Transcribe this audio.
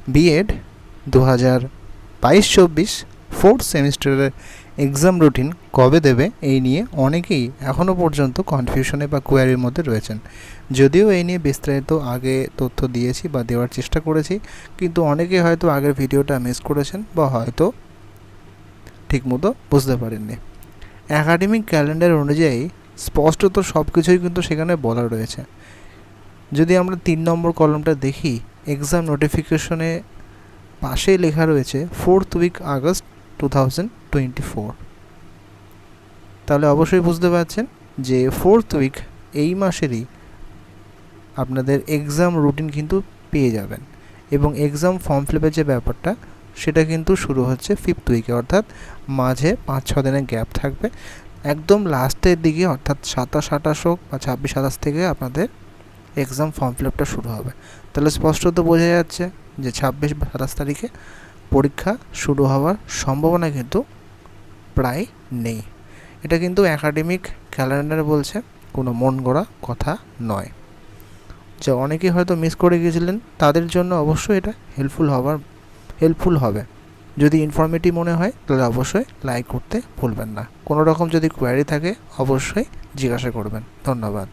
B Ed 2022-24 fourth সেমিস্টারের exam routine কবে দেবে এই নিয়ে অনেকেই এখনও পর্যন্ত কনফিউশনে বা কোয়ারির মধ্যে রয়েছেন। যদিও এই নিয়ে বিস্তারিত আগে তথ্য দিয়েছি বা দেওয়ার চেষ্টা করেছি, কিন্তু অনেকে হয়তো আগের ভিডিওটা মিস করেছেন বা হয়তো ঠিকমতো বুঝতে পারেননি। একাডেমিক ক্যালেন্ডার অনুযায়ী স্পষ্টত সব কিছুই কিন্তু সেখানে বলা রয়েছে। যদি আমরা 3 নম্বর কলমটা দেখি, এক্সাম নোটিফিকেশনে পাশেই লেখা রয়েছে 4th উইক আগস্ট 2024। তাহলে অবশ্যই বুঝতে পারছেন যে 4th উইক এই মাসেরই আপনাদের এক্সাম রুটিন কিন্তু পেয়ে যাবেন, এবং এক্সাম ফর্ম ফিল-আপের যে ব্যাপারটা সেটা কিন্তু শুরু হচ্ছে 5th উইকে, অর্থাৎ মাঝে 5-6 দিনের গ্যাপ থাকবে। একদম লাস্টের দিকে অর্থাৎ 27-28 হোক বা 26-27 থেকে আপনাদের এক্সাম ফর্ম ফিল-আপটা শুরু হবে। তাহলে স্পষ্টত বোঝা যাচ্ছে যে 26-27 তারিখে পরীক্ষা শুরু হওয়ার সম্ভাবনা কিন্তু প্রায় নেই। এটা কিন্তু একাডেমিক ক্যালেন্ডার বলছে, কোনো মন গড়া কথা নয়। যা অনেকে হয়তো মিস করে গিয়েছিলেন তাদের জন্য অবশ্যই এটা হেল্পফুল হবে। যদি ইনফরমেটিভ মনে হয় তাহলে অবশ্যই লাইক করতে ভুলবেন না। কোনো রকম যদি কোয়ারি থাকে অবশ্যই জিজ্ঞাসা করবেন। ধন্যবাদ।